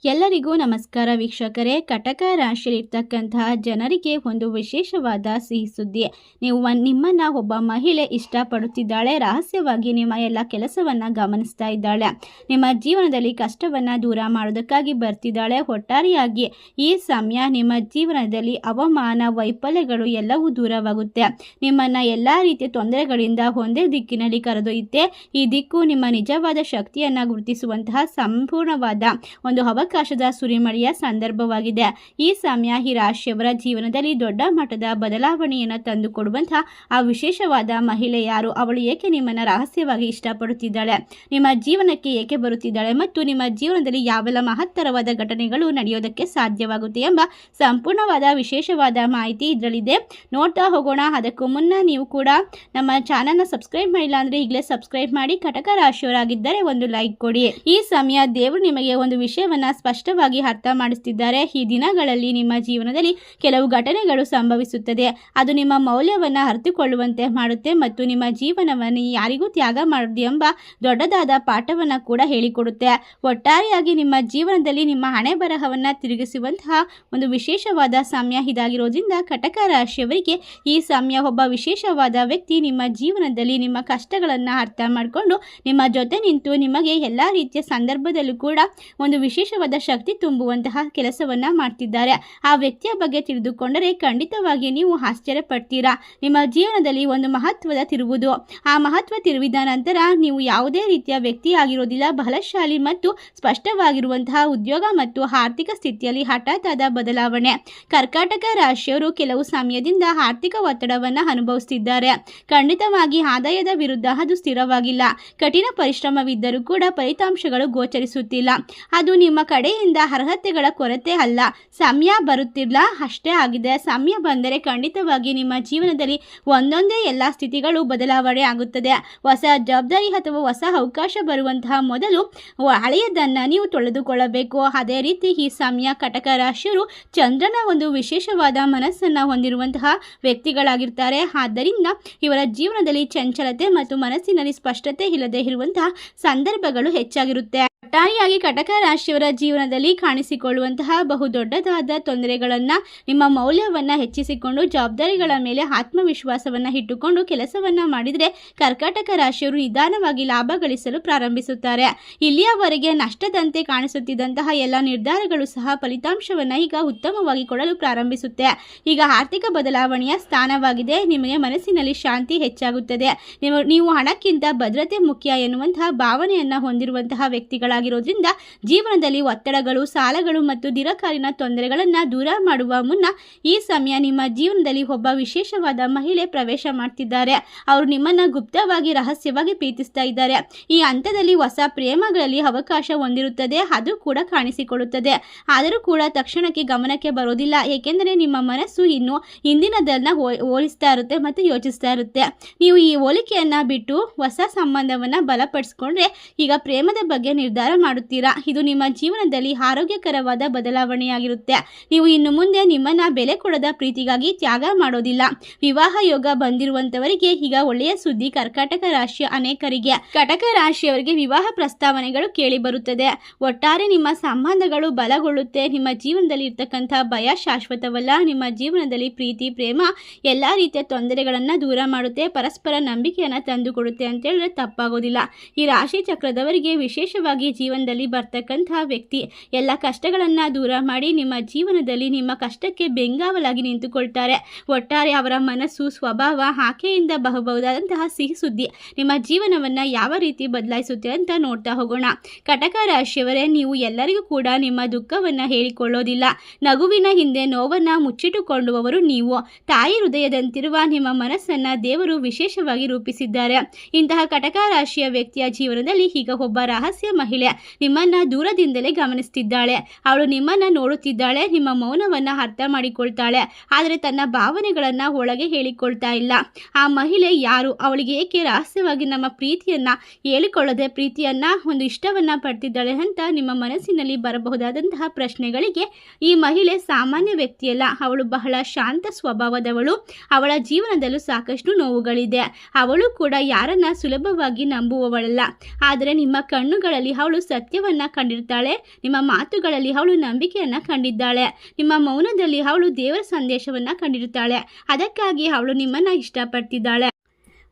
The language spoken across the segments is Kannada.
ಎಲ್ಲರಿಗೂ ನಮಸ್ಕಾರ ವೀಕ್ಷಕರೇ. ಕಟಕ ರಾಶಿಯಲ್ಲಿರ್ತಕ್ಕಂತಹ ಜನರಿಗೆ ಒಂದು ವಿಶೇಷವಾದ ಸಿಹಿ ಸುದ್ದಿ. ನಿಮ್ಮನ್ನು ಒಬ್ಬ ಮಹಿಳೆ ಇಷ್ಟಪಡುತ್ತಿದ್ದಾಳೆ. ರಹಸ್ಯವಾಗಿ ನಿಮ್ಮ ಎಲ್ಲ ಕೆಲಸವನ್ನು ಗಮನಿಸ್ತಾ ಇದ್ದಾಳೆ. ನಿಮ್ಮ ಜೀವನದಲ್ಲಿ ಕಷ್ಟವನ್ನು ದೂರ ಮಾಡೋದಕ್ಕಾಗಿ ಬರ್ತಿದ್ದಾಳೆ. ಒಟ್ಟಾರೆಯಾಗಿ ಈ ಸಮಯ ನಿಮ್ಮ ಜೀವನದಲ್ಲಿ ಅವಮಾನ, ವೈಫಲ್ಯಗಳು ಎಲ್ಲವೂ ದೂರವಾಗುತ್ತೆ. ನಿಮ್ಮನ್ನು ಎಲ್ಲ ರೀತಿಯ ತೊಂದರೆಗಳಿಂದ ಒಂದೇ ದಿಕ್ಕಿನಲ್ಲಿ ಕರೆದೊಯ್ಯುತ್ತೆ. ಈ ದಿಕ್ಕು ನಿಮ್ಮ ನಿಜವಾದ ಶಕ್ತಿಯನ್ನು ಗುರುತಿಸುವಂತಹ ಸಂಪೂರ್ಣವಾದ ಒಂದು ಅವಕಾಶದ ಸುರಿಮಳೆಯ ಸಂದರ್ಭವಾಗಿದೆ. ಈ ಸಮಯ ಈ ರಾಶಿಯವರ ಜೀವನದಲ್ಲಿ ದೊಡ್ಡ ಮಟ್ಟದ ಬದಲಾವಣೆಯನ್ನು ತಂದುಕೊಡುವಂತಹ ಆ ವಿಶೇಷವಾದ ಮಹಿಳೆ ಯಾರು, ಅವಳು ಏಕೆ ನಿಮ್ಮನ್ನು ರಹಸ್ಯವಾಗಿ ಇಷ್ಟಪಡುತ್ತಿದ್ದಾಳೆ, ನಿಮ್ಮ ಜೀವನಕ್ಕೆ ಏಕೆ ಬರುತ್ತಿದ್ದಾಳೆ ಮತ್ತು ನಿಮ್ಮ ಜೀವನದಲ್ಲಿ ಯಾವೆಲ್ಲ ಮಹತ್ತರವಾದ ಘಟನೆಗಳು ನಡೆಯೋದಕ್ಕೆ ಸಾಧ್ಯವಾಗುತ್ತೆ ಎಂಬ ಸಂಪೂರ್ಣವಾದ ವಿಶೇಷವಾದ ಮಾಹಿತಿ ಇದರಲ್ಲಿದೆ. ನೋಡ್ತಾ ಹೋಗೋಣ. ಅದಕ್ಕೂ ಮುನ್ನ ನೀವು ಕೂಡ ನಮ್ಮ ಚಾನಲ್ನ ಸಬ್ಸ್ಕ್ರೈಬ್ ಮಾಡಿಲ್ಲ ಅಂದರೆ ಈಗಲೇ ಸಬ್ಸ್ಕ್ರೈಬ್ ಮಾಡಿ. ಕಟಕ ರಾಶಿಯವರಾಗಿದ್ದರೆ ಒಂದು ಲೈಕ್ ಕೊಡಿ. ಈ ಸಮಯ ದೇವರು ನಿಮಗೆ ಒಂದು ವಿಷಯವನ್ನು ಸ್ಪಷ್ಟವಾಗಿ ಅರ್ಥ ಮಾಡಿಸ್ತಿದ್ದಾರೆ. ಈ ದಿನಗಳಲ್ಲಿ ನಿಮ್ಮ ಜೀವನದಲ್ಲಿ ಕೆಲವು ಘಟನೆಗಳು ಸಂಭವಿಸುತ್ತದೆ. ಅದು ನಿಮ್ಮ ಮೌಲ್ಯವನ್ನು ಅರಿತುಕೊಳ್ಳುವಂತೆ ಮಾಡುತ್ತೆ ಮತ್ತು ನಿಮ್ಮ ಜೀವನವನ್ನು ಯಾರಿಗೂ ತ್ಯಾಗ ಮಾಡದು ಎಂಬ ದೊಡ್ಡದಾದ ಪಾಠವನ್ನು ಕೂಡ ಹೇಳಿಕೊಡುತ್ತೆ. ಒಟ್ಟಾರೆಯಾಗಿ ನಿಮ್ಮ ಜೀವನದಲ್ಲಿ ನಿಮ್ಮ ಹಣೆ ಬರಹವನ್ನು ತಿರುಗಿಸುವಂತಹ ಒಂದು ವಿಶೇಷವಾದ ಸಮಯ ಇದಾಗಿರೋದ್ರಿಂದ ಕಟಕ ರಾಶಿಯವರಿಗೆ ಈ ಸಮಯ ಒಬ್ಬ ವಿಶೇಷವಾದ ವ್ಯಕ್ತಿ ನಿಮ್ಮ ಜೀವನದಲ್ಲಿ ನಿಮ್ಮ ಕಷ್ಟಗಳನ್ನು ಅರ್ಥ ಮಾಡಿಕೊಂಡು ನಿಮ್ಮ ಜೊತೆ ನಿಂತು ನಿಮಗೆ ಎಲ್ಲ ರೀತಿಯ ಸಂದರ್ಭದಲ್ಲೂ ಕೂಡ ಒಂದು ವಿಶೇಷವಾದ ಶಕ್ತಿ ತುಂಬುವಂತಹ ಕೆಲಸವನ್ನ ಮಾಡ್ತಿದ್ದಾರೆ. ಆ ವ್ಯಕ್ತಿಯ ಬಗ್ಗೆ ತಿಳಿದುಕೊಂಡರೆ ಖಂಡಿತವಾಗಿ ನೀವು ಆಶ್ಚರ್ಯ ಪಡ್ತೀರಾ. ನಿಮ್ಮ ಜೀವನದಲ್ಲಿ ಒಂದು ಮಹತ್ವದ ತಿರುವುದು. ಆ ಮಹತ್ವ ತಿರುವಿದ ನಂತರ ನೀವು ಯಾವುದೇ ರೀತಿಯ ವ್ಯಕ್ತಿ ಆಗಿರೋದಿಲ್ಲ. ಬಲಶಾಲಿ ಮತ್ತು ಸ್ಪಷ್ಟವಾಗಿರುವಂತಹ ಉದ್ಯೋಗ ಮತ್ತು ಆರ್ಥಿಕ ಸ್ಥಿತಿಯಲ್ಲಿ ಹಠಾತ್ ಆದ ಬದಲಾವಣೆ. ಕರ್ಕಾಟಕ ರಾಶಿಯವರು ಕೆಲವು ಸಮಯದಿಂದ ಆರ್ಥಿಕ ಒತ್ತಡವನ್ನು ಅನುಭವಿಸುತ್ತಿದ್ದಾರೆ. ಖಂಡಿತವಾಗಿ ಆದಾಯದ ವಿರುದ್ಧ ಅದು ಸ್ಥಿರವಾಗಿಲ್ಲ. ಕಠಿಣ ಪರಿಶ್ರಮವಿದ್ದರೂ ಕೂಡ ಫಲಿತಾಂಶಗಳು ಗೋಚರಿಸುತ್ತಿಲ್ಲ. ಅದು ನಿಮ್ಮ ಕಡೆಯಿಂದ ಅರ್ಹತೆಗಳ ಕೊರತೆ ಅಲ್ಲ, ಸಮಯ ಬರುತ್ತಿಲ್ಲ ಅಷ್ಟೇ ಆಗಿದೆ. ಸಮಯ ಬಂದರೆ ಖಂಡಿತವಾಗಿ ನಿಮ್ಮ ಜೀವನದಲ್ಲಿ ಒಂದೊಂದೇ ಎಲ್ಲ ಸ್ಥಿತಿಗಳು ಬದಲಾವಣೆ ಆಗುತ್ತದೆ. ಹೊಸ ಜವಾಬ್ದಾರಿ ಅಥವಾ ಹೊಸ ಅವಕಾಶ ಬರುವಂತಹ ಮೊದಲು ಹಳೆಯದನ್ನು ನೀವು ತೊಳೆದುಕೊಳ್ಳಬೇಕು. ಅದೇ ರೀತಿ ಈ ಸಮಯ ಕಟಕ ರಾಶಿಯವರು ಚಂದ್ರನ ಒಂದು ವಿಶೇಷವಾದ ಮನಸ್ಸನ್ನು ಹೊಂದಿರುವಂತಹ ವ್ಯಕ್ತಿಗಳಾಗಿರ್ತಾರೆ. ಆದ್ದರಿಂದ ಇವರ ಜೀವನದಲ್ಲಿ ಚಂಚಲತೆ ಮತ್ತು ಮನಸ್ಸಿನಲ್ಲಿ ಸ್ಪಷ್ಟತೆ ಇಲ್ಲದೆ ಇರುವಂತಹ ಸಂದರ್ಭಗಳು ಹೆಚ್ಚಾಗಿರುತ್ತೆ. ಒಟ್ಟಾರೆಯಾಗಿ ಕಟಕ ರಾಶಿಯವರ ಜೀವನದಲ್ಲಿ ಕಾಣಿಸಿಕೊಳ್ಳುವಂತಹ ಬಹುದೊಡ್ಡದಾದ ತೊಂದರೆಗಳನ್ನು ನಿಮ್ಮ ಮೌಲ್ಯವನ್ನು ಹೆಚ್ಚಿಸಿಕೊಂಡು ಜವಾಬ್ದಾರಿಗಳ ಮೇಲೆ ಆತ್ಮವಿಶ್ವಾಸವನ್ನು ಇಟ್ಟುಕೊಂಡು ಕೆಲಸವನ್ನು ಮಾಡಿದರೆ ಕರ್ಕಾಟಕ ರಾಶಿಯವರು ನಿಧಾನವಾಗಿ ಲಾಭ ಗಳಿಸಲು ಪ್ರಾರಂಭಿಸುತ್ತಾರೆ. ಇಲ್ಲಿಯವರೆಗೆ ನಷ್ಟದಂತೆ ಕಾಣಿಸುತ್ತಿದ್ದಂತಹ ಎಲ್ಲ ನಿರ್ಧಾರಗಳು ಸಹ ಫಲಿತಾಂಶವನ್ನು ಈಗ ಉತ್ತಮವಾಗಿ ಕೊಡಲು ಪ್ರಾರಂಭಿಸುತ್ತೆ. ಈಗ ಆರ್ಥಿಕ ಬದಲಾವಣೆಯ ಸ್ಥಾನವಾಗಿದೆ. ನಿಮಗೆ ಮನಸ್ಸಿನಲ್ಲಿ ಶಾಂತಿ ಹೆಚ್ಚಾಗುತ್ತದೆ. ನೀವು ಹಣಕ್ಕಿಂತ ಭದ್ರತೆ ಮುಖ್ಯ ಎನ್ನುವಂತಹ ಭಾವನೆಯನ್ನು ಹೊಂದಿರುವಂತಹ ವ್ಯಕ್ತಿಗಳಾಗಿರೋದ್ರಿಂದ ಜೀವನದಲ್ಲಿ ಒತ್ತಡಗಳು, ಸಾಲಗಳು ಮತ್ತು ದೀರ್ಘಕಾಲೀನ ತೊಂದರೆಗಳನ್ನು ದೂರ ಮಾಡುವ ಮುನ್ನ ಈ ಸಮಯ ನಿಮ್ಮ ಜೀವನದಲ್ಲಿ ಒಬ್ಬ ವಿಶೇಷವಾದ ಮಹಿಳೆ ಪ್ರವೇಶ ಮಾಡ್ತಿದ್ದಾರೆ. ಅವರು ನಿಮ್ಮನ್ನು ಗುಪ್ತವಾಗಿ, ರಹಸ್ಯವಾಗಿ ಪ್ರೀತಿಸ್ತಾ ಇದ್ದಾರೆ. ಈ ಹಂತದಲ್ಲಿ ಹೊಸ ಪ್ರೇಮಗಳಲ್ಲಿ ಅವಕಾಶ ಹೊಂದಿರುತ್ತದೆ. ಅದು ಕೂಡ ಕಾಣಿಸಿಕೊಳ್ಳುತ್ತದೆ. ಆದರೂ ಕೂಡ ತಕ್ಷಣಕ್ಕೆ ಗಮನಕ್ಕೆ ಬರೋದಿಲ್ಲ. ಏಕೆಂದರೆ ನಿಮ್ಮ ಮನಸ್ಸು ಇನ್ನು ಹಿಂದಿನದನ್ನ ಹೋಲಿಸ್ತಾ ಇರುತ್ತೆ ಮತ್ತು ಯೋಚಿಸ್ತಾ ಇರುತ್ತೆ. ನೀವು ಈ ಹೋಲಿಕೆಯನ್ನು ಬಿಟ್ಟು ಹೊಸ ಸಂಬಂಧವನ್ನು ಬಲಪಡಿಸಿಕೊಂಡ್ರೆ ಈಗ ಪ್ರೇಮದ ಬಗ್ಗೆ ನಿರ್ಧಾರ ಮಾಡುತ್ತೀರಾ. ಇದು ನಿಮ್ಮ ಜೀವನದಲ್ಲಿ ಆರೋಗ್ಯಕರವಾದ ಬದಲಾವಣೆಯಾಗಿರುತ್ತೆ. ನೀವು ಇನ್ನು ಮುಂದೆ ನಿಮ್ಮನ್ನ ಬೆಲೆ ಕೊಡದ ಪ್ರೀತಿಗಾಗಿ ತ್ಯಾಗ ಮಾಡೋದಿಲ್ಲ. ವಿವಾಹ ಯೋಗ ಬಂದಿರುವಂತವರಿಗೆ ಈಗ ಒಳ್ಳೆಯ ಸುದ್ದಿ. ಕರ್ಕಾಟಕ ರಾಶಿಯ ಅನೇಕರಿಗೆ ಕಟಕ ರಾಶಿಯವರಿಗೆ ವಿವಾಹ ಪ್ರಸ್ತಾವನೆಗಳು ಕೇಳಿ ಬರುತ್ತದೆ. ಒಟ್ಟಾರೆ ನಿಮ್ಮ ಸಂಬಂಧಗಳು ಬಲಗೊಳ್ಳುತ್ತೆ. ನಿಮ್ಮ ಜೀವನದಲ್ಲಿ ಇರ್ತಕ್ಕಂಥ ಭಯ ಶಾಶ್ವತವಲ್ಲ. ನಿಮ್ಮ ಜೀವನದಲ್ಲಿ ಪ್ರೀತಿ, ಪ್ರೇಮ ಎಲ್ಲ ರೀತಿಯ ತೊಂದರೆಗಳನ್ನು ದೂರ ಮಾಡುತ್ತೆ. ಪರಸ್ಪರ ನಂಬಿಕೆಯನ್ನು ತಂದುಕೊಡುತ್ತೆ ಅಂತ ಹೇಳಿದ್ರೆ ತಪ್ಪಾಗೋದಿಲ್ಲ. ಈ ರಾಶಿ ಚಕ್ರದವರಿಗೆ ವಿಶೇಷವಾಗಿ ಜೀವನದಲ್ಲಿ ಬರ್ತಕ್ಕಂತಹ ವ್ಯಕ್ತಿ ಎಲ್ಲ ಕಷ್ಟಗಳನ್ನು ದೂರ ಮಾಡಿ ನಿಮ್ಮ ಜೀವನದಲ್ಲಿ ನಿಮ್ಮ ಕಷ್ಟಕ್ಕೆ ಬೆಂಗಾವಲಾಗಿ ನಿಂತುಕೊಳ್ತಾರೆ. ಒಟ್ಟಾರೆ ಅವರ ಮನಸ್ಸು, ಸ್ವಭಾವ, ಆಕೆಯಿಂದ ಬಹುಬಹುದಾದಂತಹ ಸಿಹಿ ಸುದ್ದಿ ನಿಮ್ಮ ಜೀವನವನ್ನು ಯಾವ ರೀತಿ ಬದಲಾಯಿಸುತ್ತೆ ಅಂತ ನೋಡ್ತಾ ಹೋಗೋಣ. ಕಟಕ ರಾಶಿಯವರೇ, ನೀವು ಎಲ್ಲರಿಗೂ ಕೂಡ ನಿಮ್ಮ ದುಃಖವನ್ನು ಹೇಳಿಕೊಳ್ಳೋದಿಲ್ಲ. ನಗುವಿನ ಹಿಂದೆ ನೋವನ್ನು ಮುಚ್ಚಿಟ್ಟುಕೊಳ್ಳುವವರು ನೀವು. ತಾಯಿ ಹೃದಯದಂತಿರುವ ನಿಮ್ಮ ಮನಸ್ಸನ್ನು ದೇವರು ವಿಶೇಷವಾಗಿ ರೂಪಿಸಿದ್ದಾರೆ. ಇಂತಹ ಕಟಕ ರಾಶಿಯ ವ್ಯಕ್ತಿಯ ಜೀವನದಲ್ಲಿ ಈಗ ಒಬ್ಬ ರಹಸ್ಯ ಮಹಿಳೆ ನಿಮ್ಮನ್ನ ದೂರದಿಂದಲೇ ಗಮನಿಸ್ತಿದ್ದಾಳೆ. ಅವಳು ನಿಮ್ಮನ್ನ ನೋಡುತ್ತಿದ್ದಾಳೆ. ನಿಮ್ಮ ಮೌನವನ್ನು ಅರ್ಥ ಮಾಡಿಕೊಳ್ತಾಳೆ. ಆದರೆ ತನ್ನ ಭಾವನೆಗಳನ್ನು ಒಳಗೆ ಹೇಳಿಕೊಳ್ತಾ ಇಲ್ಲ. ಆ ಮಹಿಳೆ ಯಾರು? ಅವಳಿಗೆ ಏಕೆ ರಹಸ್ಯವಾಗಿ ನಮ್ಮ ಪ್ರೀತಿಯನ್ನ ಹೇಳಿಕೊಳ್ಳದೆ ಪ್ರೀತಿಯನ್ನ ಒಂದು ಇಷ್ಟವನ್ನ ಪಡ್ತಿದ್ದಾಳೆ ಅಂತ ನಿಮ್ಮ ಮನಸ್ಸಿನಲ್ಲಿ ಬರಬಹುದಾದಂತಹ ಪ್ರಶ್ನೆಗಳಿಗೆ ಈ ಮಹಿಳೆ ಸಾಮಾನ್ಯ ವ್ಯಕ್ತಿಯಲ್ಲ. ಅವಳು ಬಹಳ ಶಾಂತ ಸ್ವಭಾವದವಳು. ಅವಳ ಜೀವನದಲ್ಲೂ ಸಾಕಷ್ಟು ನೋವುಗಳಿದೆ. ಅವಳು ಕೂಡ ಯಾರನ್ನ ಸುಲಭವಾಗಿ ನಂಬುವವಳಲ್ಲ. ಆದರೆ ನಿಮ್ಮ ಕಣ್ಣುಗಳಲ್ಲಿ ಅವಳು ಅವಳು ಸತ್ಯವನ್ನ ಕಂಡಿರ್ತಾಳೆ. ನಿಮ್ಮ ಮಾತುಗಳಲ್ಲಿ ಅವಳು ನಂಬಿಕೆಯನ್ನ ಕಂಡಿದ್ದಾಳೆ. ನಿಮ್ಮ ಮೌನದಲ್ಲಿ ಅವಳು ದೇವರ ಸಂದೇಶವನ್ನ ಕಂಡಿರ್ತಾಳೆ. ಅದಕ್ಕಾಗಿ ಅವಳು ನಿಮ್ಮನ್ನ ಇಷ್ಟಪಡ್ತಿದ್ದಾಳೆ.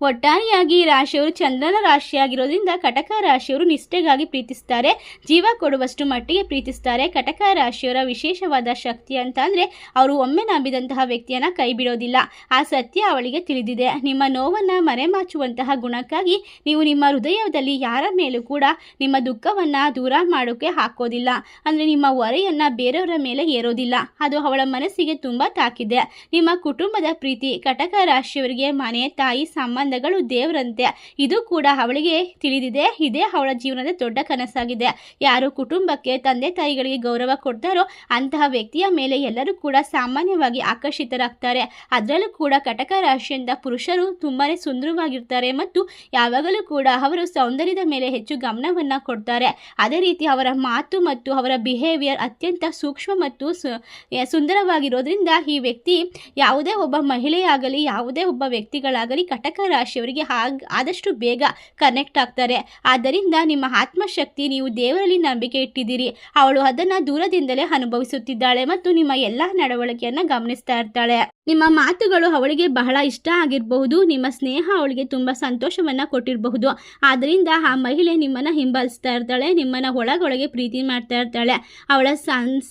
ಒಟ್ಟಾರೆಯಾಗಿ ರಾಶಿಯವರು ಚಂದ್ರನ ರಾಶಿಯಾಗಿರೋದ್ರಿಂದ ಕಟಕ ರಾಶಿಯವರು ನಿಷ್ಠೆಗಾಗಿ ಪ್ರೀತಿಸ್ತಾರೆ, ಜೀವ ಕೊಡುವಷ್ಟು ಮಟ್ಟಿಗೆ ಪ್ರೀತಿಸ್ತಾರೆ. ಕಟಕ ರಾಶಿಯವರ ವಿಶೇಷವಾದ ಶಕ್ತಿ ಅಂತ ಅಂದರೆ ಅವರು ಒಮ್ಮೆ ನಂಬಿದಂತಹ ವ್ಯಕ್ತಿಯನ್ನು ಕೈ ಬಿಡೋದಿಲ್ಲ. ಆ ಸತ್ಯ ಅವಳಿಗೆ ತಿಳಿದಿದೆ. ನಿಮ್ಮ ನೋವನ್ನು ಮರೆಮಾಚುವಂತಹ ಗುಣಕ್ಕಾಗಿ ನೀವು ನಿಮ್ಮ ಹೃದಯದಲ್ಲಿ ಯಾರ ಮೇಲೂ ಕೂಡ ನಿಮ್ಮ ದುಃಖವನ್ನು ದೂರ ಮಾಡೋಕ್ಕೆ ಹಾಕೋದಿಲ್ಲ. ಅಂದರೆ ನಿಮ್ಮ ಹೊರೆಯನ್ನು ಬೇರೆಯವರ ಮೇಲೆ ಏರೋದಿಲ್ಲ. ಅದು ಅವಳ ಮನಸ್ಸಿಗೆ ತುಂಬ ತಾಕಿದೆ. ನಿಮ್ಮ ಕುಟುಂಬದ ಪ್ರೀತಿ ಕಟಕ ರಾಶಿಯವರಿಗೆ ಮನೆ, ತಾಯಿ, ಸಂಬಂಧಗಳು ದೇವರಂತೆ. ಇದು ಕೂಡ ಅವಳಿಗೆ ತಿಳಿದಿದೆ. ಇದೇ ಅವಳ ಜೀವನದ ದೊಡ್ಡ ಕನಸಾಗಿದೆ. ಯಾರು ಕುಟುಂಬಕ್ಕೆ, ತಂದೆ ತಾಯಿಗಳಿಗೆ ಗೌರವ ಕೊಡ್ತಾರೋ ಅಂತಹ ವ್ಯಕ್ತಿಯ ಮೇಲೆ ಎಲ್ಲರೂ ಕೂಡ ಸಾಮಾನ್ಯವಾಗಿ ಆಕರ್ಷಿತರಾಗ್ತಾರೆ. ಅದರಲ್ಲೂ ಕೂಡ ಕಟಕ ರಾಶಿಯಿಂದ ಪುರುಷರು ತುಂಬಾ ಸುಂದರವಾಗಿರ್ತಾರೆ ಮತ್ತು ಯಾವಾಗಲೂ ಕೂಡ ಅವರು ಸೌಂದರ್ಯದ ಮೇಲೆ ಹೆಚ್ಚು ಗಮನವನ್ನು ಕೊಡ್ತಾರೆ. ಅದೇ ರೀತಿ ಅವರ ಮಾತು ಮತ್ತು ಅವರ ಬಿಹೇವಿಯರ್ ಅತ್ಯಂತ ಸೂಕ್ಷ್ಮ ಮತ್ತು ಸುಂದರವಾಗಿರೋದ್ರಿಂದ ಈ ವ್ಯಕ್ತಿ ಯಾವುದೇ ಒಬ್ಬ ಮಹಿಳೆಯಾಗಲಿ ಯಾವುದೇ ಒಬ್ಬ ವ್ಯಕ್ತಿಗಳಾಗಲಿ ಕಟಕ ರಾಶಿಯವರಿಗೆ ಆದಷ್ಟು ಬೇಗ ಕನೆಕ್ಟ್ ಆಗ್ತಾರೆ. ಆದ್ದರಿಂದ ನಿಮ್ಮ ಆತ್ಮಶಕ್ತಿ, ನೀವು ದೇವರಲ್ಲಿ ನಂಬಿಕೆ ಇಟ್ಟಿದ್ದೀರಿ, ಅವಳು ಅದನ್ನು ದೂರದಿಂದಲೇ ಅನುಭವಿಸುತ್ತಿದ್ದಾಳೆ ಮತ್ತು ನಿಮ್ಮ ಎಲ್ಲ ನಡವಳಿಕೆಯನ್ನು ಗಮನಿಸ್ತಾ ಇರ್ತಾಳೆ. ನಿಮ್ಮ ಮಾತುಗಳು ಅವಳಿಗೆ ಬಹಳ ಇಷ್ಟ ಆಗಿರಬಹುದು. ನಿಮ್ಮ ಸ್ನೇಹ ಅವಳಿಗೆ ತುಂಬ ಸಂತೋಷವನ್ನು ಕೊಟ್ಟಿರಬಹುದು. ಆದ್ದರಿಂದ ಆ ಮಹಿಳೆ ನಿಮ್ಮನ್ನು ಹಿಂಬಾಲಿಸ್ತಾ ಇರ್ತಾಳೆ, ನಿಮ್ಮನ್ನು ಒಳಗೊಳಗೆ ಪ್ರೀತಿ ಮಾಡ್ತಾ ಇರ್ತಾಳೆ. ಅವಳ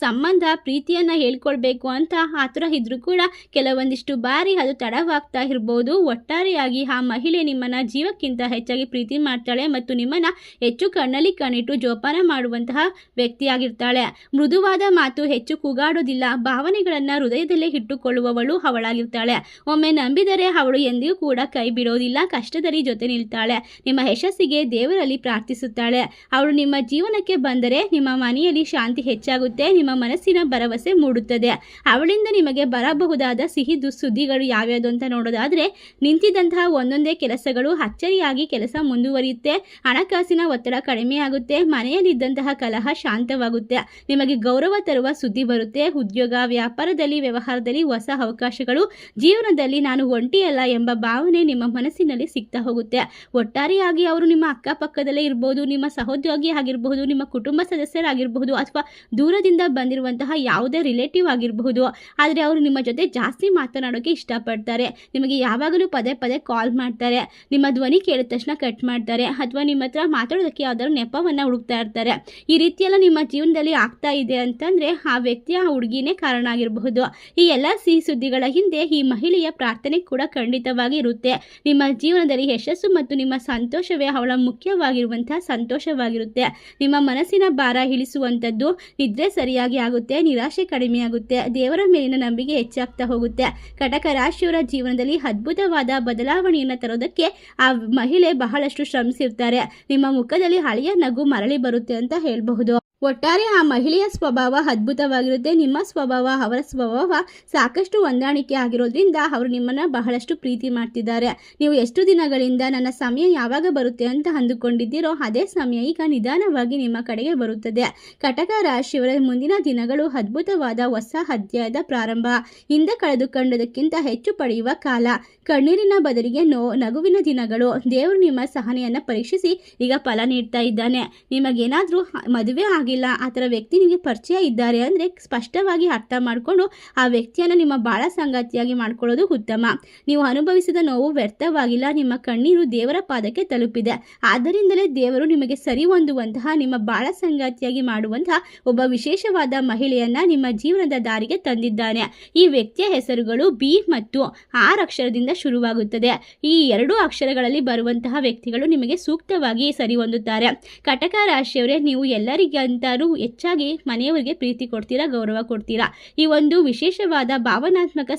ಸಂಬಂಧ ಪ್ರೀತಿಯನ್ನು ಹೇಳ್ಕೊಳ್ಬೇಕು ಅಂತ ಆತುರ ಇದ್ರೂ ಕೂಡ ಕೆಲವೊಂದಿಷ್ಟು ಬಾರಿ ಅದು ತಡವಾಗ್ತಾ ಇರ್ಬೋದು. ಒಟ್ಟಾರೆಯಾಗಿ ಆ ಮಹಿಳೆ ನಿಮ್ಮನ್ನು ಜೀವಕ್ಕಿಂತ ಹೆಚ್ಚಾಗಿ ಪ್ರೀತಿ ಮಾಡ್ತಾಳೆ ಮತ್ತು ನಿಮ್ಮನ್ನು ಹೆಚ್ಚು ಕಣ್ಣಲ್ಲಿ ಕಣ್ಣಿಟ್ಟು ಜೋಪಾನ ಮಾಡುವಂತಹ ವ್ಯಕ್ತಿಯಾಗಿರ್ತಾಳೆ. ಮೃದುವಾದ ಮಾತು, ಹೆಚ್ಚು ಕೂಗಾಡೋದಿಲ್ಲ, ಭಾವನೆಗಳನ್ನು ಹೃದಯದಲ್ಲೇ ಇಟ್ಟುಕೊಳ್ಳುವವಳು ಅವಳಾಗಿರ್ತಾಳೆ. ಒಮ್ಮೆ ನಂಬಿದರೆ ಅವಳು ಎಂದಿಗೂ ಕೂಡ ಕೈ ಬಿಡೋದಿಲ್ಲ. ಕಷ್ಟದಲ್ಲಿ ಜೊತೆ ನಿಲ್ತಾಳೆ. ನಿಮ್ಮ ಯಶಸ್ಸಿಗೆ ದೇವರಲ್ಲಿ ಪ್ರಾರ್ಥಿಸುತ್ತಾಳೆ. ಅವಳು ನಿಮ್ಮ ಜೀವನಕ್ಕೆ ಬಂದರೆ ನಿಮ್ಮ ಮನೆಯಲ್ಲಿ ಶಾಂತಿ ಹೆಚ್ಚಾಗುತ್ತೆ, ನಿಮ್ಮ ಮನಸ್ಸಿನ ಭರವಸೆ ಮೂಡುತ್ತದೆ. ಅವಳಿಂದ ನಿಮಗೆ ಬರಬಹುದಾದ ಸಿಹಿ ಸುದ್ದಿಗಳು ಯಾವ್ಯಾವುದು ಅಂತ ನೋಡೋದಾದರೆ, ನಿಂತಿದ್ದಂತಹ ಒಂದೊಂದೇ ಕೆಲಸಗಳು ಅಚ್ಚರಿಯಾಗಿ ಕೆಲಸ ಮುಂದುವರಿಯುತ್ತೆ, ಹಣಕಾಸಿನ ಒತ್ತಡ ಕಡಿಮೆಯಾಗುತ್ತೆ, ಮನೆಯಲ್ಲಿದ್ದಂತಹ ಕಲಹ ಶಾಂತವಾಗುತ್ತೆ, ನಿಮಗೆ ಗೌರವ ತರುವ ಸುದ್ದಿ ಬರುತ್ತೆ, ಉದ್ಯೋಗ, ವ್ಯಾಪಾರದಲ್ಲಿ, ವ್ಯವಹಾರದಲ್ಲಿ ಹೊಸ ಅವಕಾಶಗಳು, ಜೀವನದಲ್ಲಿ ನಾನು ಒಂಟಿಯಲ್ಲ ಎಂಬ ಭಾವನೆ ನಿಮ್ಮ ಮನಸ್ಸಿನಲ್ಲಿ ಸಿಗ್ತಾ ಹೋಗುತ್ತೆ. ಒಟ್ಟಾರೆಯಾಗಿ ಅವರು ನಿಮ್ಮ ಅಕ್ಕಪಕ್ಕದಲ್ಲೇ ಇರಬಹುದು, ನಿಮ್ಮ ಸಹೋದ್ಯೋಗಿ ಆಗಿರಬಹುದು, ನಿಮ್ಮ ಕುಟುಂಬ ಸದಸ್ಯರಾಗಿರಬಹುದು, ಅಥವಾ ದೂರದಿಂದ ಬಂದಿರುವಂತಹ ಯಾವುದೇ ರಿಲೇಟಿವ್ ಆಗಿರಬಹುದು. ಆದರೆ ಅವರು ನಿಮ್ಮ ಜೊತೆ ಜಾಸ್ತಿ ಮಾತನಾಡೋಕ್ಕೆ ಇಷ್ಟಪಡ್ತಾರೆ. ನಿಮಗೆ ಯಾವಾಗಲೂ ಪದೇ ಪದೇ ಕಾಲ್ ಮಾಡ್ತಾರೆ. ನಿಮ್ಮ ಧ್ವನಿ ಕೇಳಿದ ತಕ್ಷಣ ಕಟ್ ಮಾಡ್ತಾರೆ ಅಥವಾ ನಿಮ್ಮ ಹತ್ರ ಮಾತಾಡೋದಕ್ಕೆ ಯಾವ್ದಾದ್ರು ನೆಪವನ್ನು ಹುಡುಕ್ತಾ ಇರ್ತಾರೆ. ಈ ರೀತಿಯೆಲ್ಲ ನಿಮ್ಮ ಜೀವನದಲ್ಲಿ ಆಗ್ತಾ ಇದೆ ಅಂತಂದರೆ ಆ ವ್ಯಕ್ತಿಯ ಹುಡುಗಿನೇ ಕಾರಣ ಆಗಿರಬಹುದು. ಈ ಎಲ್ಲ ಸಿಹಿ ಸುದ್ದಿಗಳ ಹಿಂದೆ ಈ ಮಹಿಳೆಯ ಪ್ರಾರ್ಥನೆ ಕೂಡ ಖಂಡಿತವಾಗಿ ಇರುತ್ತೆ. ನಿಮ್ಮ ಜೀವನದಲ್ಲಿ ಯಶಸ್ಸು ಮತ್ತು ನಿಮ್ಮ ಸಂತೋಷವೇ ಅವಳ ಮುಖ್ಯವಾಗಿರುವಂತಹ ಸಂತೋಷವಾಗಿರುತ್ತೆ. ನಿಮ್ಮ ಮನಸ್ಸಿನ ಭಾರ ಇಳಿಸುವಂಥದ್ದು, ನಿದ್ರೆ ಸರಿಯಾಗಿ ಆಗುತ್ತೆ, ನಿರಾಶೆ ಕಡಿಮೆಯಾಗುತ್ತೆ, ದೇವರ ಮೇಲಿನ ನಂಬಿಕೆ ಹೆಚ್ಚಾಗ್ತಾ ಹೋಗುತ್ತೆ. ಕಟಕ ರಾಶಿಯವರ ಜೀವನದಲ್ಲಿ ಅದ್ಭುತವಾದ ಬದಲಾವಣೆಯನ್ನು ತರೋದಕ್ಕೆ ಆ ಮಹಿಳೆ ಬಹಳಷ್ಟು ಶ್ರಮಿಸಿರ್ತಾರೆ. ನಿಮ್ಮ ಮುಖದಲ್ಲಿ ಹಳೆಯ ನಗು ಮರಳಿ ಬರುತ್ತೆ ಅಂತ ಹೇಳಬಹುದು. ಒಟ್ಟಾರೆ ಆ ಮಹಿಳೆಯ ಸ್ವಭಾವ ಅದ್ಭುತವಾಗಿರುತ್ತೆ. ನಿಮ್ಮ ಸ್ವಭಾವ, ಅವರ ಸ್ವಭಾವ ಸಾಕಷ್ಟು ಹೊಂದಾಣಿಕೆ ಆಗಿರೋದ್ರಿಂದ ಅವರು ನಿಮ್ಮನ್ನು ಬಹಳಷ್ಟು ಪ್ರೀತಿ ಮಾಡ್ತಿದ್ದಾರೆ. ನೀವು ಎಷ್ಟು ದಿನಗಳಿಂದ ನನ್ನ ಸಮಯ ಯಾವಾಗ ಬರುತ್ತೆ ಅಂತ ಅಂದುಕೊಂಡಿದ್ದೀರೋ ಅದೇ ಸಮಯ ಈಗ ನಿಧಾನವಾಗಿ ನಿಮ್ಮ ಕಡೆಗೆ ಬರುತ್ತದೆ. ಕಟಕ ರಾಶಿಯವರ ಮುಂದಿನ ದಿನಗಳು ಅದ್ಭುತವಾದ ಹೊಸ ಅಧ್ಯಾಯದ ಪ್ರಾರಂಭ. ಹಿಂದೆ ಕಳೆದುಕೊಂಡದಕ್ಕಿಂತ ಹೆಚ್ಚು ಪಡೆಯುವ ಕಾಲ. ಕಣ್ಣೀರಿನ ಬದಲಿಗೆ ನಗುವಿನ ದಿನಗಳು. ದೇವರು ನಿಮ್ಮ ಸಹನೆಯನ್ನು ಪರೀಕ್ಷಿಸಿ ಈಗ ಫಲ ನೀಡ್ತಾ ಇದ್ದಾನೆ. ನಿಮಗೇನಾದರೂ ಮದುವೆ ಆಗಿಲ್ಲ, ಆ ಥರ ವ್ಯಕ್ತಿ ನಿಮಗೆ ಪರಿಚಯ ಇದ್ದಾರೆ ಅಂದರೆ ಸ್ಪಷ್ಟವಾಗಿ ಅರ್ಥ ಮಾಡಿಕೊಂಡು ಆ ವ್ಯಕ್ತಿಯನ್ನು ನಿಮ್ಮ ಬಾಳ ಸಂಗಾತಿಯಾಗಿ ಮಾಡ್ಕೊಳ್ಳೋದು ಉತ್ತಮ. ನೀವು ಅನುಭವಿಸಿದ ನೋವು ವ್ಯರ್ಥವಾಗಿಲ್ಲ. ನಿಮ್ಮ ಕಣ್ಣೀರು ದೇವರ ಪಾದಕ್ಕೆ ತಲುಪಿದೆ. ಆದ್ದರಿಂದಲೇ ದೇವರು ನಿಮಗೆ ಸರಿ ಹೊಂದುವಂತಹ, ನಿಮ್ಮ ಬಾಳ ಸಂಗಾತಿಯಾಗಿ ಮಾಡುವಂತಹ ಒಬ್ಬ ವಿಶೇಷವಾದ ಮಹಿಳೆಯನ್ನ ನಿಮ್ಮ ಜೀವನದ ದಾರಿಗೆ ತಂದಿದ್ದಾನೆ. ಈ ವ್ಯಕ್ತಿಯ ಹೆಸರುಗಳು ಬಿ ಮತ್ತು ಆರ್ ಅಕ್ಷರದಿಂದ ಶುರುವಾಗುತ್ತದೆ. ಈ ಎರಡು ಅಕ್ಷರಗಳಲ್ಲಿ ಬರುವಂತಹ ವ್ಯಕ್ತಿಗಳು ನಿಮಗೆ ಸೂಕ್ತವಾಗಿ ಸರಿ ಹೊಂದುತ್ತಾರೆ. ಕಟಕ ರಾಶಿಯವರೇ, ನೀವು ಎಲ್ಲರಿಗಿಂತಲೂ ಹೆಚ್ಚಾಗಿ ಮನೆಯವರಿಗೆ ಪ್ರೀತಿ ಕೊಡ್ತೀರಾ, ಗೌರವ ಕೊಡ್ತೀರಾ. ಈ ಒಂದು ವಿಶೇಷವಾದ ಭಾವನಾತ್ಮಕ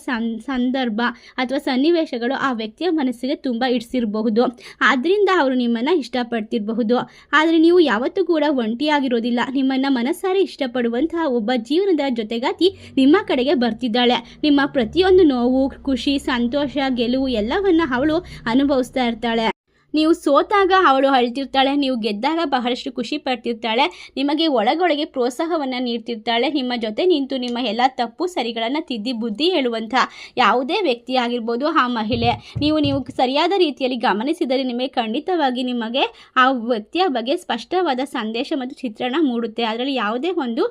ಸಂದರ್ಭ ಅಥವಾ ಸನ್ನಿವೇಶಗಳು ಆ ವ್ಯಕ್ತಿಯ ಮನಸ್ಸಿಗೆ ತುಂಬ ಇಡಿಸಿರಬಹುದು. ಆದ್ದರಿಂದ ಅವರು ನಿಮ್ಮನ್ನು ಇಷ್ಟಪಡ್ತಿರಬಹುದು. ಆದರೆ ನೀವು ಯಾವತ್ತೂ ಕೂಡ ಒಂಟಿಯಾಗಿರೋದಿಲ್ಲ. ನಿಮ್ಮನ್ನು ಮನಸ್ಸಾರೆ ಇಷ್ಟಪಡುವಂತಹ ಒಬ್ಬ ಜೀವನದ ಜೊತೆಗಾತಿ ನಿಮ್ಮ ಕಡೆಗೆ ಬರ್ತಿದ್ದಾಳೆ. ನಿಮ್ಮ ಪ್ರತಿಯೊಂದು ನೋವು, ಖುಷಿ, ಸಂತೋಷ, ಗೆಲುವು ಎಲ್ಲವನ್ನ ಅವಳು ಅನುಭವಿಸ್ತಾ ಇರ್ತಾಳೆ. ನೀವು ಸೋತಾಗ ಅವಳು ಅಳ್ತಿರ್ತಾಳೆ, ನೀವು ಗೆದ್ದಾಗ ಬಹಳಷ್ಟು ಖುಷಿ ಪಡ್ತಿರ್ತಾಳೆ, ನಿಮಗೆ ಒಳಗೊಳಗೆ ಪ್ರೋತ್ಸಾಹವನ್ನು ನೀಡ್ತಿರ್ತಾಳೆ. ನಿಮ್ಮ ಜೊತೆ ನಿಂತು ನಿಮ್ಮ ಎಲ್ಲ ತಪ್ಪು ಸರಿಗಳನ್ನು ತಿದ್ದಿ ಬುದ್ಧಿ ಹೇಳುವಂಥ ಯಾವುದೇ ವ್ಯಕ್ತಿ ಆಗಿರ್ಬೋದು ಆ ಮಹಿಳೆ. ನೀವು ಸರಿಯಾದ ರೀತಿಯಲ್ಲಿ ಗಮನಿಸಿದರೆ ನಿಮಗೆ ಖಂಡಿತವಾಗಿ ನಿಮಗೆ ಆ ವ್ಯಕ್ತಿಯ ಬಗ್ಗೆ ಸ್ಪಷ್ಟವಾದ ಸಂದೇಶ ಮತ್ತು ಚಿತ್ರಣ ಮೂಡುತ್ತೆ. ಅದರಲ್ಲಿ ಯಾವುದೇ ಒಂದು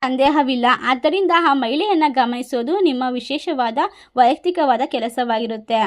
ಸಂದೇಹವಿಲ್ಲ. ಆದ್ದರಿಂದ ಆ ಮಹಿಳೆಯನ್ನು ಗಮನಿಸೋದು ನಿಮ್ಮ ವಿಶೇಷವಾದ ವೈಯಕ್ತಿಕವಾದ ಕೆಲಸವಾಗಿರುತ್ತೆ.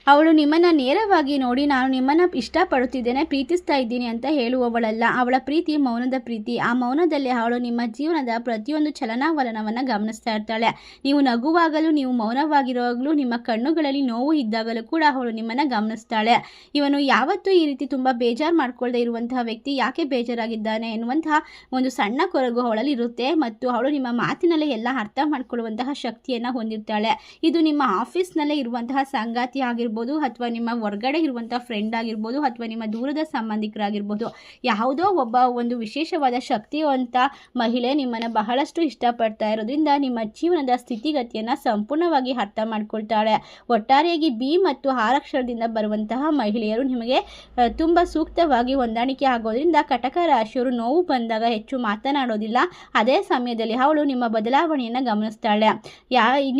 ಅವಳು ನಿಮ್ಮನ್ನು ನೇರವಾಗಿ ನೋಡಿ ನಾನು ನಿಮ್ಮನ್ನು ಇಷ್ಟಪಡುತ್ತಿದ್ದೇನೆ, ಪ್ರೀತಿಸ್ತಾ ಇದ್ದೀನಿ ಅಂತ ಹೇಳುವವಳಲ್ಲ. ಅವಳ ಪ್ರೀತಿ ಮೌನದ ಪ್ರೀತಿ. ಆ ಮೌನದಲ್ಲಿ ಅವಳು ನಿಮ್ಮ ಜೀವನದ ಪ್ರತಿಯೊಂದು ಚಲನಾವಲನವನ್ನು ಗಮನಿಸ್ತಾ ಇರ್ತಾಳೆ. ನೀವು ನಗುವಾಗಲೂ, ನೀವು ಮೌನವಾಗಿರುವಾಗಲೂ, ನಿಮ್ಮ ಕಣ್ಣುಗಳಲ್ಲಿ ನೋವು ಇದ್ದಾಗಲೂ ಕೂಡ ಅವಳು ನಿಮ್ಮನ್ನು ಗಮನಿಸ್ತಾಳೆ. ಇವನು ಯಾವತ್ತೂ ಈ ರೀತಿ ತುಂಬ ಬೇಜಾರು ಮಾಡ್ಕೊಳ್ಳದೆ ಇರುವಂತಹ ವ್ಯಕ್ತಿ ಯಾಕೆ ಬೇಜಾರಾಗಿದ್ದಾನೆ ಎನ್ನುವಂತಹ ಒಂದು ಸಣ್ಣ ಕೊರಗು ಅವಳಲ್ಲಿ ಇರುತ್ತೆ. ಮತ್ತು ಅವಳು ನಿಮ್ಮ ಮಾತಿನಲ್ಲೇ ಎಲ್ಲ ಅರ್ಥ ಮಾಡಿಕೊಳ್ಳುವಂತಹ ಶಕ್ತಿಯನ್ನು ಹೊಂದಿರ್ತಾಳೆ. ಇದು ನಿಮ್ಮ ಆಫೀಸ್ನಲ್ಲೇ ಇರುವಂತಹ ಸಂಗಾತಿ ಆಗಿರ್ಬೋದು, ಅಥವಾ ನಿಮ್ಮ ಹೊರಗಡೆ ಇರುವಂಥ ಫ್ರೆಂಡ್ ಆಗಿರ್ಬೋದು, ಅಥವಾ ನಿಮ್ಮ ದೂರದ ಸಂಬಂಧಿಕರಾಗಿರ್ಬೋದು. ಯಾವುದೋ ಒಬ್ಬ ಒಂದು ವಿಶೇಷವಾದ ಶಕ್ತಿವಂತ ಮಹಿಳೆ ನಿಮ್ಮನ್ನು ಬಹಳಷ್ಟು ಇಷ್ಟಪಡ್ತಾ ಇರೋದ್ರಿಂದ ನಿಮ್ಮ ಜೀವನದ ಸ್ಥಿತಿಗತಿಯನ್ನು ಸಂಪೂರ್ಣವಾಗಿ ಅರ್ಥ ಮಾಡ್ಕೊಳ್ತಾಳೆ. ಒಟ್ಟಾರೆಯಾಗಿ ಬಿ ಮತ್ತು ಆರ್ ಅಕ್ಷರದಿಂದ ಬರುವಂತಹ ಮಹಿಳೆಯರು ನಿಮಗೆ ತುಂಬ ಸೂಕ್ತವಾಗಿ ಹೊಂದಾಣಿಕೆ ಆಗೋದ್ರಿಂದ ಕಟಕ ರಾಶಿಯವರು ನೋವು ಬಂದಾಗ ಹೆಚ್ಚು ಮಾತನಾಡೋದಿಲ್ಲ. ಅದೇ ಸಮಯದಲ್ಲಿ ಅವಳು ನಿಮ್ಮ ಬದಲಾವಣೆಯನ್ನು ಗಮನಿಸ್ತಾಳೆ.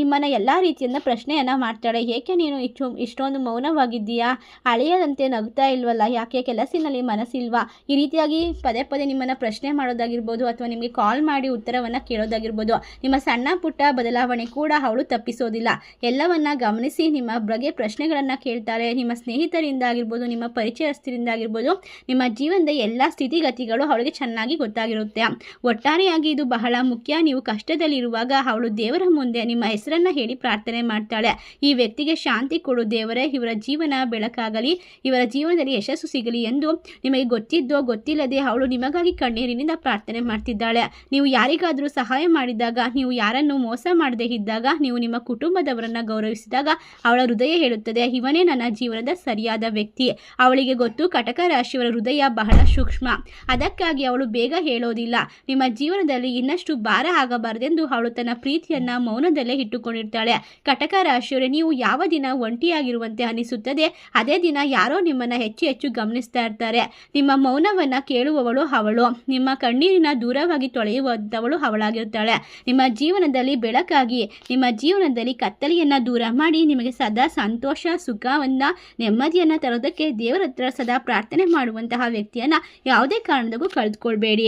ನಿಮ್ಮನ್ನು ಎಲ್ಲ ರೀತಿಯಿಂದ ಪ್ರಶ್ನೆಯನ್ನು ಮಾಡ್ತಾಳೆ. ಏಕೆ ನೀನು ಇಷ್ಟೊಂದು ಮೌನವಾಗಿದ್ದೀಯಾ? ಅಳೆಯದಂತೆ ನಗ್ತಾ ಇಲ್ವಲ್ಲ, ಯಾಕೆ ಕೆಲಸದಲ್ಲಿ ಮನಸ್ಸಿಲ್ವಾ? ಈ ರೀತಿಯಾಗಿ ಪದೇ ಪದೇ ನಿಮ್ಮನ್ನು ಪ್ರಶ್ನೆ ಮಾಡೋದಾಗಿರ್ಬೋದು, ಅಥವಾ ನಿಮಗೆ ಕಾಲ್ ಮಾಡಿ ಉತ್ತರವನ್ನು ಕೇಳೋದಾಗಿರ್ಬೋದು. ನಿಮ್ಮ ಸಣ್ಣ ಪುಟ್ಟ ಬದಲಾವಣೆ ಕೂಡ ಅವಳು ತಪ್ಪಿಸೋದಿಲ್ಲ. ಎಲ್ಲವನ್ನ ಗಮನಿಸಿ ನಿಮ್ಮ ಬಗ್ಗೆ ಪ್ರಶ್ನೆಗಳನ್ನು ಕೇಳ್ತಾಳೆ. ನಿಮ್ಮ ಸ್ನೇಹಿತರಿಂದ ಆಗಿರ್ಬೋದು, ನಿಮ್ಮ ಪರಿಚಯಸ್ಥರಿಂದ ಆಗಿರ್ಬೋದು, ನಿಮ್ಮ ಜೀವನದ ಎಲ್ಲ ಸ್ಥಿತಿಗತಿಗಳು ಅವಳಿಗೆ ಚೆನ್ನಾಗಿ ಗೊತ್ತಾಗಿರುತ್ತೆ. ಒಟ್ಟಾರೆಯಾಗಿ ಇದು ಬಹಳ ಮುಖ್ಯ. ನೀವು ಕಷ್ಟದಲ್ಲಿರುವಾಗ ಅವಳು ದೇವರ ಮುಂದೆ ನಿಮ್ಮ ಹೆಸರನ್ನು ಹೇಳಿ ಪ್ರಾರ್ಥನೆ ಮಾಡ್ತಾಳೆ. ಈ ವ್ಯಕ್ತಿಗೆ ಶಾಂತಿ ಕೊಡು ದೇವರೇ, ಇವರ ಜೀವನ ಬೆಳಕಾಗಲಿ, ಇವರ ಜೀವನದಲ್ಲಿ ಯಶಸ್ಸು ಸಿಗಲಿ ಎಂದು ನಿಮಗೆ ಗೊತ್ತಿದ್ದೋ ಗೊತ್ತಿಲ್ಲದೆ ಅವಳು ನಿಮಗಾಗಿ ಕಣ್ಣೀರಿನಿಂದ ಪ್ರಾರ್ಥನೆ ಮಾಡ್ತಿದ್ದಾಳೆ. ನೀವು ಯಾರಿಗಾದರೂ ಸಹಾಯ ಮಾಡಿದಾಗ, ನೀವು ಯಾರನ್ನು ಮೋಸ ಮಾಡದೇ ಇದ್ದಾಗ, ನೀವು ನಿಮ್ಮ ಕುಟುಂಬದವರನ್ನು ಗೌರವಿಸಿದಾಗ ಅವಳ ಹೃದಯ ಹೇಳುತ್ತದೆ, ಇವನೇ ನನ್ನ ಜೀವನದ ಸರಿಯಾದ ವ್ಯಕ್ತಿ. ಅವಳಿಗೆ ಗೊತ್ತು ಕಟಕ ರಾಶಿಯವರ ಹೃದಯ ಬಹಳ ಸೂಕ್ಷ್ಮ. ಅದಕ್ಕಾಗಿ ಅವಳು ಬೇಗ ಹೇಳೋದಿಲ್ಲ. ನಿಮ್ಮ ಜೀವನದಲ್ಲಿ ಇನ್ನಷ್ಟು ಭಾರ ಆಗಬಾರದೆಂದು ಅವಳು ತನ್ನ ಪ್ರೀತಿಯನ್ನು ಮೌನದಲ್ಲೇ ಇಟ್ಟುಕೊಂಡಿರ್ತಾಳೆ. ಕಟಕ ರಾಶಿಯವರೇ, ನೀವು ಯಾವ ದಿನ ಒಂಟಿಯಾಗಿರುವಂತೆ ಅನಿಸುತ್ತದೆ ಅದೇ ದಿನ ಯಾರೋ ನಿಮ್ಮನ್ನು ಹೆಚ್ಚು ಹೆಚ್ಚು ಗಮನಿಸ್ತಾ ಇರ್ತಾರೆ. ನಿಮ್ಮ ಮೌನವನ್ನು ಕೇಳುವವಳು ಅವಳು. ನಿಮ್ಮ ಕಣ್ಣೀರಿನ ದೂರವಾಗಿ ತೊಳೆಯುವಂಥವಳು ಅವಳಾಗಿರ್ತಾಳೆ. ನಿಮ್ಮ ಜೀವನದಲ್ಲಿ ಬೆಳಕಾಗಿ, ನಿಮ್ಮ ಜೀವನದಲ್ಲಿ ಕತ್ತಲೆಯನ್ನು ದೂರ ಮಾಡಿ ನಿಮಗೆ ಸದಾ ಸಂತೋಷ, ಸುಖವನ್ನು, ನೆಮ್ಮದಿಯನ್ನು ತರೋದಕ್ಕೆ ದೇವರ ಹತ್ರ ಸದಾ ಪ್ರಾರ್ಥನೆ ಮಾಡುವಂತಹ ವ್ಯಕ್ತಿಯನ್ನು ಯಾವುದೇ ಕಾರಣಕ್ಕೂ ಕಳೆದುಕೊಳ್ಬೇಡಿ.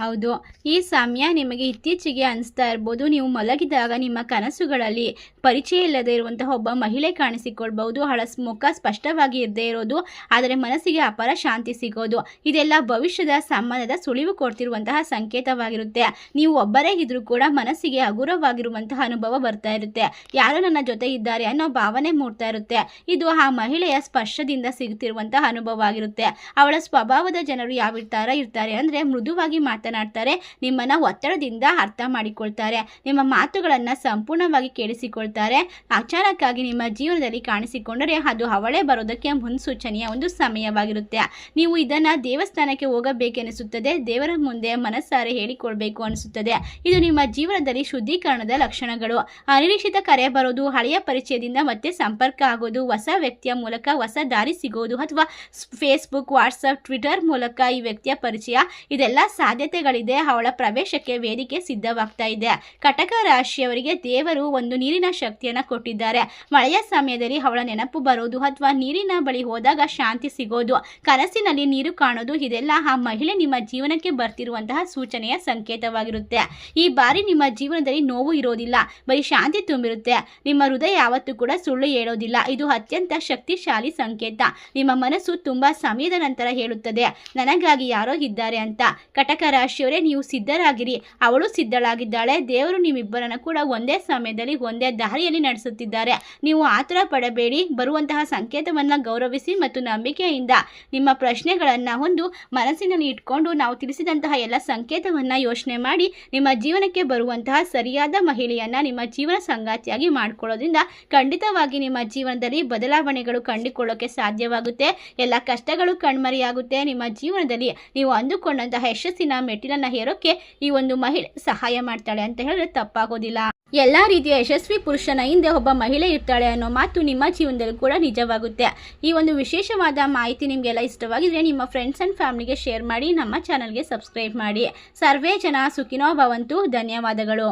ಹೌದು, ಈ ಸಮಯ ನಿಮಗೆ ಇತ್ತೀಚೆಗೆ ಅನಿಸ್ತಾ ಇರ್ಬೋದು, ನೀವು ಮಲಗಿದಾಗ ನಿಮ್ಮ ಕನಸುಗಳಲ್ಲಿ ಪರಿಚಯ ಇಲ್ಲದೆ ಇರುವಂತಹ ಒಬ್ಬ ಮಹಿಳೆ ಕಾಣಿಸಿಕೊಳ್ಬಹುದು. ಅವಳ ಮುಖ ಸ್ಪಷ್ಟವಾಗಿ ಇರದೇ ಇರೋದು, ಆದರೆ ಮನಸ್ಸಿಗೆ ಅಪಾರ ಶಾಂತಿ ಸಿಗೋದು, ಇದೆಲ್ಲ ಭವಿಷ್ಯದ ಸಂಬಂಧದ ಸುಳಿವು ಕೊಡ್ತಿರುವಂತಹ ಸಂಕೇತವಾಗಿರುತ್ತೆ. ನೀವು ಒಬ್ಬರೇ ಇದ್ರೂ ಕೂಡ ಮನಸ್ಸಿಗೆ ಹಗುರವಾಗಿರುವಂತಹ ಅನುಭವ ಬರ್ತಾ ಇರುತ್ತೆ. ಯಾರೋ ನನ್ನ ಜೊತೆ ಇದ್ದಾರೆ ಅನ್ನೋ ಭಾವನೆ ಮೂಡ್ತಾ ಇರುತ್ತೆ. ಇದು ಆ ಮಹಿಳೆಯ ಸ್ಪರ್ಶದಿಂದ ಸಿಗುತ್ತಿರುವಂತಹ ಅನುಭವ ಆಗಿರುತ್ತೆ. ಅವಳ ಸ್ವಭಾವದ ಜನರು ಇರ್ತಾರೆ ಅಂದರೆ ಮೃದುವಾಗಿ ಮಾತನಾಡ್ತಾರೆ, ನಿಮ್ಮನ್ನು ಒತ್ತಡದಿಂದ ಅರ್ಥ ಮಾಡಿಕೊಳ್ತಾರೆ, ನಿಮ್ಮ ಮಾತುಗಳನ್ನು ಸಂಪೂರ್ಣವಾಗಿ ಕೇಳಿಸಿಕೊಳ್ತಾರೆ. ಅಚಾನಕ್ಕಾಗಿ ನಿಮ್ಮ ಜೀವನದಲ್ಲಿ ಕಾಣಿಸಿಕೊಂಡರೆ ಅದು ಅವಳೇ ಬರೋದಕ್ಕೆ ಮುನ್ಸೂಚನೆಯ ಒಂದು ಸಮಯವಾಗಿರುತ್ತೆ. ನೀವು ಇದನ್ನು ದೇವಸ್ಥಾನಕ್ಕೆ ಹೋಗಬೇಕೆನಿಸುತ್ತದೆ, ದೇವರ ಮುಂದೆ ಮನಸ್ಸಾರೆ ಹೇಳಿಕೊಳ್ಬೇಕು ಅನಿಸುತ್ತದೆ. ಇದು ನಿಮ್ಮ ಜೀವನದಲ್ಲಿ ಶುದ್ಧೀಕರಣದ ಲಕ್ಷಣಗಳು. ಅನಿರೀಕ್ಷಿತ ಕರೆ ಬರೋದು, ಹಳೆಯ ಪರಿಚಯದಿಂದ ಮತ್ತೆ ಸಂಪರ್ಕ ಆಗೋದು, ಹೊಸ ವ್ಯಕ್ತಿಯ ಮೂಲಕ ಹೊಸ ದಾರಿ ಸಿಗೋದು, ಅಥವಾ ಫೇಸ್ಬುಕ್, ವಾಟ್ಸಪ್, ಟ್ವಿಟರ್ ಮೂಲಕ ಈ ವ್ಯಕ್ತಿಯ ಪರಿಚಯ, ಇದೆಲ್ಲ ಸಾಧ್ಯತೆಗಳಿದೆ. ಅವಳ ಪ್ರವೇಶಕ್ಕೆ ವೇದಿಕೆ ಸಿದ್ಧವಾಗ್ತಾ ಇದೆ. ಕಟಕ ರಾಶಿಯವರಿಗೆ ದೇವರು ಒಂದು ನೀರಿನ ಶಕ್ತಿಯನ್ನು ಕೊಟ್ಟಿದ್ದಾರೆ. ಮಳೆಯ ಸಮಯದಲ್ಲಿ ಅವಳ ನೆನಪು ಬರೋದು, ಅಥವಾ ನೀರಿನ ಬಳಿ ಹೋದಾಗ ಶಾಂತಿ ಸಿಗೋದು, ಕನಸಿನಲ್ಲಿ ನೀರು ಕಾಣೋದು, ಇದೆಲ್ಲ ಆ ಮಹಿಳೆ ನಿಮ್ಮ ಜೀವನಕ್ಕೆ ಬರ್ತಿರುವಂತಹ ಸೂಚನೆಯ ಸಂಕೇತವಾಗಿರುತ್ತೆ. ಈ ಬಾರಿ ನಿಮ್ಮ ಜೀವನದಲ್ಲಿ ನೋವು ಇರೋದಿಲ್ಲ, ಬರೀ ಶಾಂತಿ ತುಂಬಿರುತ್ತೆ. ನಿಮ್ಮ ಹೃದಯ ಯಾವತ್ತೂ ಕೂಡ ಸುಳ್ಳು ಹೇಳೋದಿಲ್ಲ. ಇದು ಅತ್ಯಂತ ಶಕ್ತಿಶಾಲಿ ಸಂಕೇತ. ನಿಮ್ಮ ಮನಸ್ಸು ತುಂಬಾ ಸಮಯದ ನಂತರ ಹೇಳುತ್ತದೆ, ನನಗಾಗಿ ಯಾರೋ ಇದ್ದಾರೆ ಅಂತ. ಕಟಕ ರಾಶಿಯವರೇ, ನೀವು ಸಿದ್ಧರಾಗಿರಿ, ಅವಳು ಸಿದ್ಧಳಾಗಿದ್ದಾಳೆ. ದೇವರು ನಿಮ್ಮಿಬ್ಬರನ್ನು ಕೂಡ ಒಂದೇ ಸಮಯದಲ್ಲಿ ಒಂದೇ ದಾರಿಯಲ್ಲಿ ನಡೆಸುತ್ತಿದ್ದಾರೆ. ನೀವು ಆತುರ ಪಡಬೇಡಿ. ಬರುವಂತಹ ಸಂಕೇತವನ್ನು ಗೌರವಿಸಿ ಮತ್ತು ನಂಬಿಕೆಯಿಂದ ನಿಮ್ಮ ಪ್ರಶ್ನೆಗಳನ್ನು ಒಂದು ಮನಸ್ಸಿನಲ್ಲಿ ಇಟ್ಕೊಂಡು ನಾವು ತಿಳಿಸಿದಂತಹ ಎಲ್ಲ ಸಂಕೇತವನ್ನು ಯೋಚನೆ ಮಾಡಿ ನಿಮ್ಮ ಜೀವನಕ್ಕೆ ಬರುವಂತಹ ಸರಿಯಾದ ಮಹಿಳೆಯನ್ನು ನಿಮ್ಮ ಜೀವನ ಸಂಗಾತಿಯಾಗಿ ಮಾಡಿಕೊಳ್ಳೋದ್ರಿಂದ ಖಂಡಿತವಾಗಿ ನಿಮ್ಮ ಜೀವನದಲ್ಲಿ ಬದಲಾವಣೆಗಳು ಕಂಡುಕೊಳ್ಳೋಕೆ ಸಾಧ್ಯವಾಗುತ್ತೆ. ಎಲ್ಲ ಕಷ್ಟಗಳು ಕಣ್ಮರೆಯಾಗುತ್ತೆ. ನಿಮ್ಮ ಜೀವನದಲ್ಲಿ ನೀವು ಅಂದುಕೊಂಡಂತಹ ಯಶಸ್ಸಿನ ಮೆಟ್ಟಿಲನ್ನು ಹೇರೋಕ್ಕೆ ಈ ಒಂದು ಮಹಿಳೆ ಸಹಾಯ ಮಾಡ್ತಾಳೆ ಅಂತ ಹೇಳಿದ್ರೆ ತಪ್ಪಾಗೋದಿಲ್ಲ. ಎಲ್ಲ ರೀತಿಯ ಯಶಸ್ವಿ ಪುರುಷನ ಹಿಂದೆ ಒಬ್ಬ ಮಹಿಳೆ ಇರ್ತಾಳೆ ಅನ್ನೋ ಮಾತು ನಿಮ್ಮ ಜೀವನದಲ್ಲೂ ಕೂಡ ನಿಜವಾಗುತ್ತೆ. ಈ ಒಂದು ವಿಶೇಷವಾದ ಮಾಹಿತಿ ನಿಮಗೆಲ್ಲ ಇಷ್ಟವಾಗಿದ್ರೆ ನಿಮ್ಮ ಫ್ರೆಂಡ್ಸ್ ಆ್ಯಂಡ್ ಫ್ಯಾಮಿಲಿಗೆ ಶೇರ್ ಮಾಡಿ, ನಮ್ಮ ಚಾನಲ್ಗೆ ಸಬ್ಸ್ಕ್ರೈಬ್ ಮಾಡಿ. ಸರ್ವೇ ಜನ ಸುಖಿನೋ ಭವಂತು. ಧನ್ಯವಾದಗಳು.